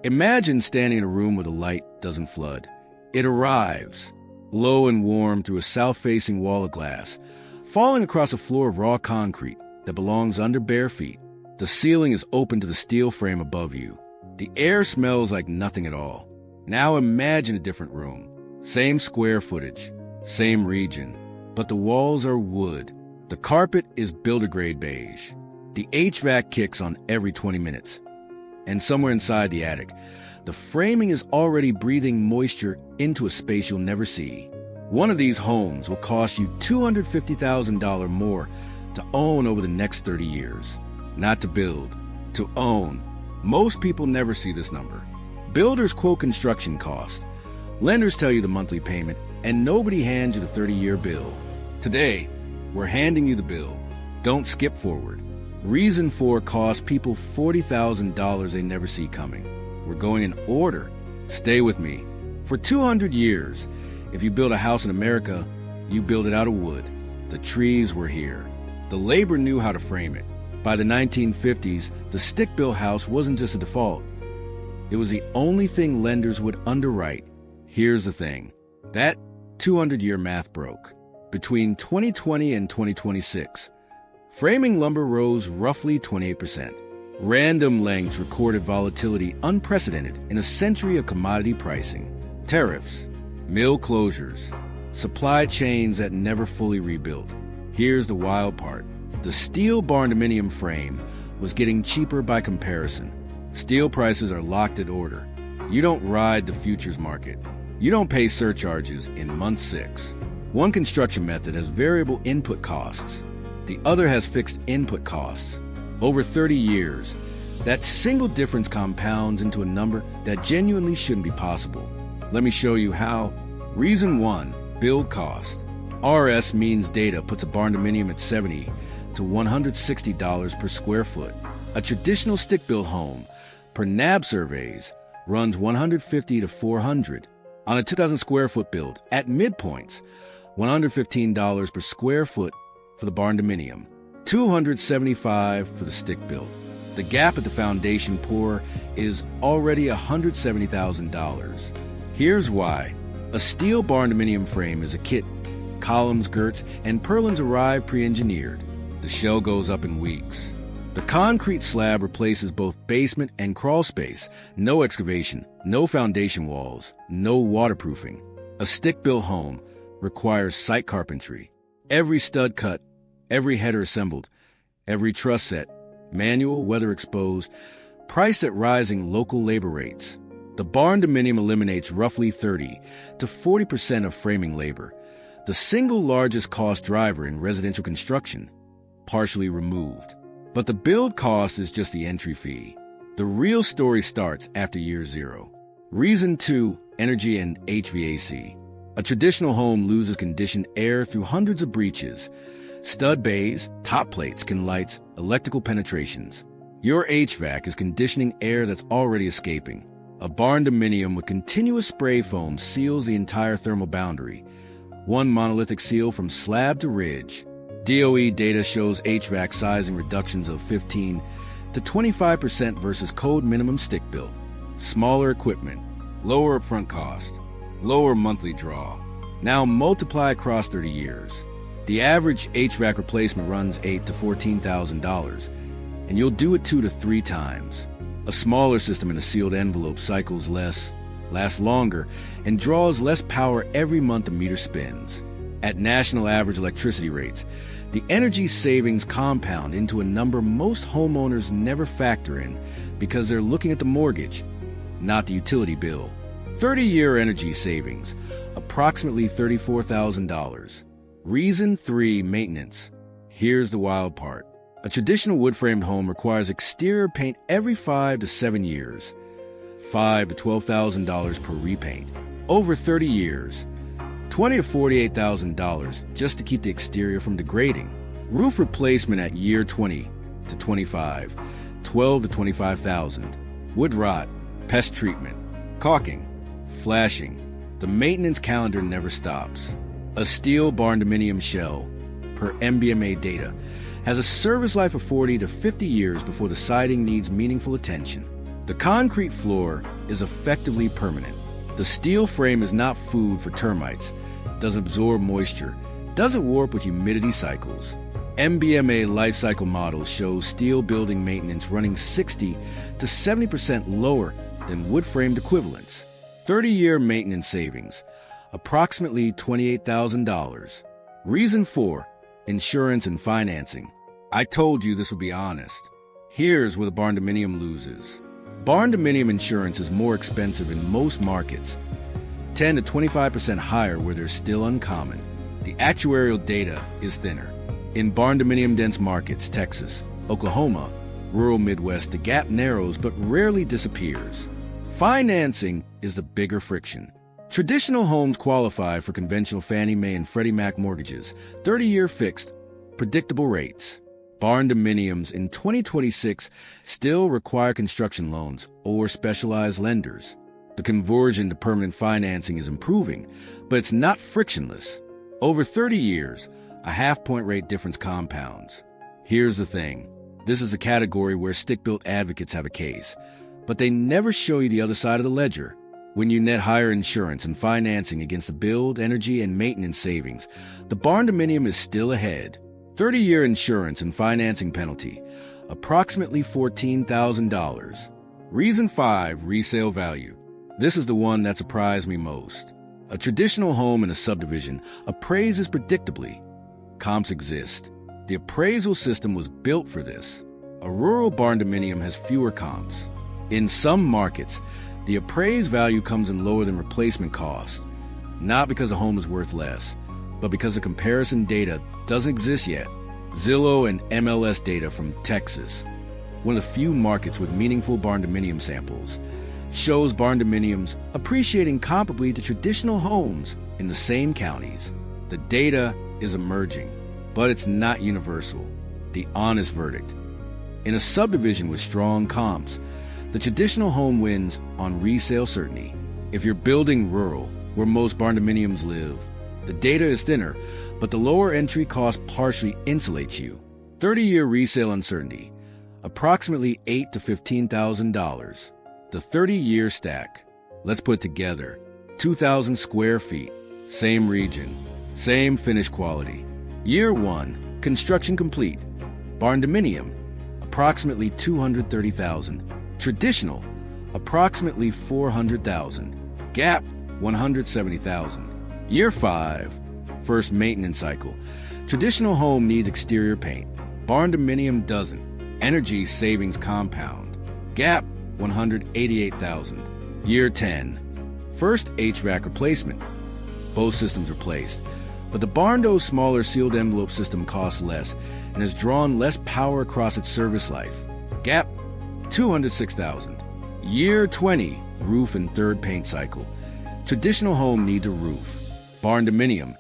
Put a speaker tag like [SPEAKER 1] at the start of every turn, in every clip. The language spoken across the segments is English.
[SPEAKER 1] Imagine standing in a room where the light doesn't flood. It arrives, low and warm through a south-facing wall of glass, falling across a floor of raw concrete that belongs under bare feet. The ceiling is open to the steel frame above you. The air smells like nothing at all. Now imagine a different room. Same square footage, same region, but the walls are wood. The carpet is builder-grade beige. The HVAC kicks on every 20 minutes. And somewhere inside the attic, the framing is already breathing moisture into a space you'll never see. One of these homes will cost you $250,000 more to own over the next 30 years. Not to build, to own. Most people never see this number. Builders quote construction cost. Lenders tell you the monthly payment, and nobody hands you the 30-year bill. Today, we're handing you the bill. Don't skip forward. Reason 4 costs people $40,000 they never see coming. We're going in order. Stay with me. For 200 years, if you build a house in America, you build it out of wood. The trees were here. The labor knew how to frame it. By the 1950s, the stick-built house wasn't just a default. It was the only thing lenders would underwrite. Here's the thing. That 200-year math broke. Between 2020 and 2026, framing lumber rose roughly 28%. Random lengths recorded volatility unprecedented in a century of commodity pricing. Tariffs, mill closures, supply chains that never fully rebuilt. Here's the wild part. The steel Barndominium frame was getting cheaper by comparison. Steel prices are locked at order. You don't ride the futures market. You don't pay surcharges in month 6. One construction method has variable input costs. The other has fixed input costs. Over 30 years, that single difference compounds into a number that genuinely shouldn't be possible. Let me show you how. Reason 1, build cost. RS means data puts a Barndominium at $70 to $160 per square foot. A traditional stick-built home, per NAHB surveys, runs $150 to $400. On a 2,000 square foot build, at midpoints, $115 per square foot for the Barndominium, $275 for the stick-built. The gap at the foundation pour is already $170,000. Here's why. A steel Barndominium frame is a kit. Columns, girts, and purlins arrive pre-engineered. The shell goes up in weeks. The concrete slab replaces both basement and crawl space. No excavation, no foundation walls, no waterproofing. A stick-built home requires site carpentry. Every stud cut, every header assembled, every truss set, manual, weather exposed, priced at rising local labor rates. The Barndominium eliminates roughly 30 to 40% of framing labor, the single largest cost driver in residential construction, partially removed. But the build cost is just the entry fee. The real story starts after year 0. Reason 2, energy and HVAC. A traditional home loses conditioned air through hundreds of breaches. Stud bays, top plates can lights, electrical penetrations. Your HVAC is conditioning air that's already escaping. A Barndominium with continuous spray foam seals the entire thermal boundary. One monolithic seal from slab to ridge. DOE data shows HVAC sizing reductions of 15 to 25% versus code minimum stick build. Smaller equipment, lower upfront cost, lower monthly draw. Now multiply across 30 years. The average HVAC replacement runs $8,000 to $14,000, and you'll do it 2 to 3 times. A smaller system in a sealed envelope cycles less, lasts longer, and draws less power every month the meter spins. At national average electricity rates, the energy savings compound into a number most homeowners never factor in because they're looking at the mortgage, not the utility bill. 30-year energy savings, approximately $34,000. Reason 3, maintenance. Here's the wild part. A traditional wood-framed home requires exterior paint every 5 to 7 years, $5,000 to $12,000 per repaint. Over 30 years, $20,000 to $48,000 just to keep the exterior from degrading. Roof replacement at year 20 to 25, $12,000 to $25,000. Wood rot, pest treatment, caulking, flashing. The maintenance calendar never stops. A steel Barndominium shell, per MBMA data, has a service life of 40 to 50 years before the siding needs meaningful attention. The concrete floor is effectively permanent. The steel frame is not food for termites, doesn't absorb moisture, doesn't warp with humidity cycles. MBMA lifecycle models show steel building maintenance running 60 to 70% lower than wood-framed equivalents. 30-year maintenance savings, approximately $28,000. Reason 4, insurance and financing. I told you this would be honest. Here's where the Barndominium loses. Barndominium insurance is more expensive in most markets, 10 to 25% higher where they're still uncommon. The actuarial data is thinner. In Barndominium-dense markets, Texas, Oklahoma, rural Midwest, the gap narrows but rarely disappears. Financing is the bigger friction. Traditional homes qualify for conventional Fannie Mae and Freddie Mac mortgages, 30-year fixed, predictable rates. Barndominiums in 2026 still require construction loans or specialized lenders. The conversion to permanent financing is improving, but it's not frictionless. Over 30 years, a half-point rate difference compounds. Here's the thing. This is a category where stick-built advocates have a case, but they never show you the other side of the ledger. When you net higher insurance and financing against the build, energy, and maintenance savings, the Barndominium is still ahead. 30-year insurance and financing penalty, approximately $14,000. Reason 5, resale value. This is the one that surprised me most. A traditional home in a subdivision appraises predictably. Comps exist. The appraisal system was built for this. A rural Barndominium has fewer comps. In some markets, the appraised value comes in lower than replacement cost, not because a home is worth less, but because the comparison data doesn't exist yet. Zillow and MLS data from Texas, one of the few markets with meaningful Barndominium samples, shows Barndominiums appreciating comparably to traditional homes in the same counties. The data is emerging, but it's not universal. The honest verdict. In a subdivision with strong comps, the traditional home wins on resale certainty. If you're building rural, where most Barndominiums live, the data is thinner, but the lower entry cost partially insulates you. 30-year resale uncertainty, approximately $8,000 to $15,000. The 30-year stack. Let's put it together. 2,000 square feet, same region, same finish quality. Year 1, construction complete. Barndominium, approximately $230,000. Traditional, approximately $400,000. Gap, $170,000. Year 5, first maintenance cycle. Traditional home needs exterior paint. Barndominium doesn't. Energy savings compound. Gap, $188,000. Year 10, first HVAC replacement. Both systems replaced, but the Barndo smaller sealed envelope system costs less and has drawn less power across its service life. Gap, $206,000. Year 20, roof and third paint cycle. Traditional home needs a roof. Barndominium,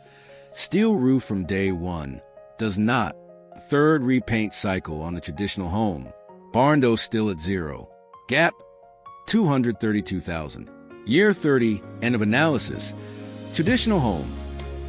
[SPEAKER 1] steel roof from day 1, does not. Third repaint cycle on the traditional home. Barndo still at 0. Gap, $232,000. Year 30, end of analysis. Traditional home,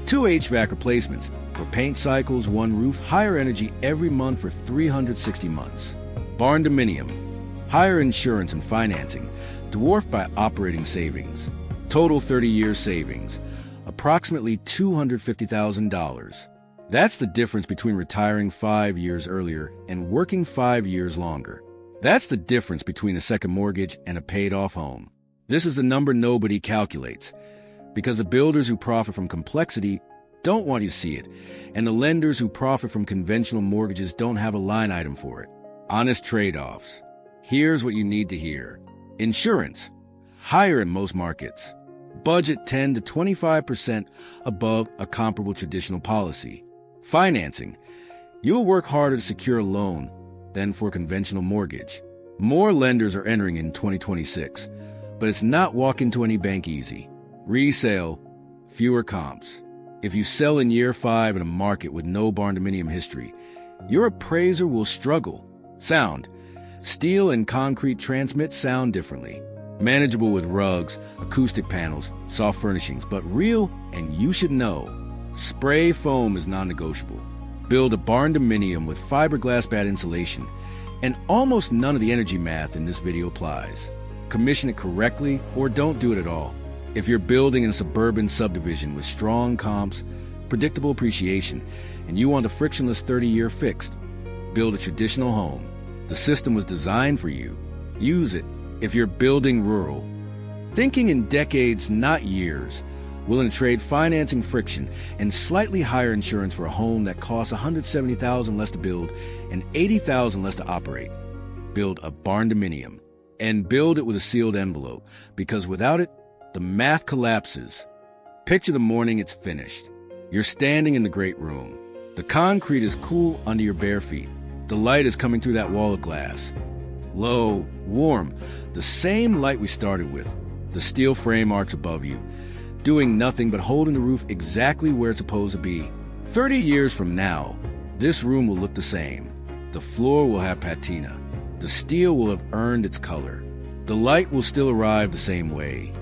[SPEAKER 1] 2 HVAC replacements. For paint cycles, 1 roof, higher energy every month for 360 months. Barndominium, higher insurance and financing, dwarfed by operating savings. Total 30-year savings, approximately $250,000. That's the difference between retiring 5 years earlier and working 5 years longer. That's the difference between a second mortgage and a paid-off home. This is the number nobody calculates, because the builders who profit from complexity don't want you to see it, and the lenders who profit from conventional mortgages don't have a line item for it. Honest Tradeoffs. Here's what you need to hear. Insurance, higher in most markets. Budget 10 to 25% above a comparable traditional policy. Financing, you'll work harder to secure a loan than for a conventional mortgage. More lenders are entering in 2026, but it's not walk into any bank easy. Resale, fewer comps. If you sell in year 5 in a market with no Barndominium history, your appraiser will struggle. Sound, steel and concrete transmit sound differently. Manageable with rugs, acoustic panels, soft furnishings, but real, and you should know. Spray foam is non-negotiable. Build a Barndominium with fiberglass bat insulation, and almost none of the energy math in this video applies. Commission it correctly or don't do it at all. If you're building in a suburban subdivision with strong comps, predictable appreciation, and you want a frictionless 30-year fixed, build a traditional home. The system was designed for you. Use it. If you're building rural, thinking in decades, not years, willing to trade financing friction and slightly higher insurance for a home that costs $170,000 less to build and $80,000 less to operate, build a Barndominium. And build it with a sealed envelope, because without it, the math collapses. Picture the morning it's finished. You're standing in the great room. The concrete is cool under your bare feet. The light is coming through that wall of glass. Low, warm, the same light we started with. The steel frame arcs above you, doing nothing but holding the roof exactly where it's supposed to be. 30 years from now, this room will look the same. The floor will have patina. The steel will have earned its color. The light will still arrive the same way.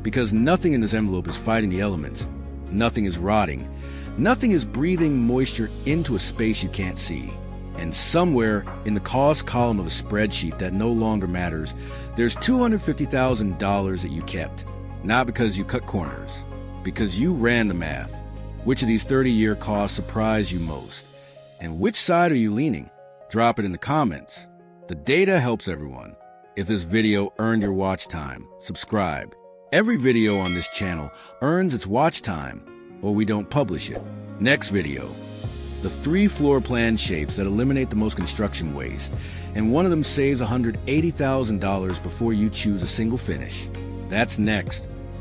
[SPEAKER 1] Because nothing in this envelope is fighting the elements. Nothing is rotting. Nothing is breathing moisture into a space you can't see. And somewhere in the cost column of a spreadsheet that no longer matters, there's $250,000 that you kept. Not because you cut corners, because you ran the math. Which of these 30-year costs surprised you most? And which side are you leaning? Drop it in the comments. The data helps everyone. If this video earned your watch time, subscribe. Every video on this channel earns its watch time, or we don't publish it. Next video, the 3 floor plan shapes that eliminate the most construction waste, and one of them saves $180,000 before you choose a single finish. That's next.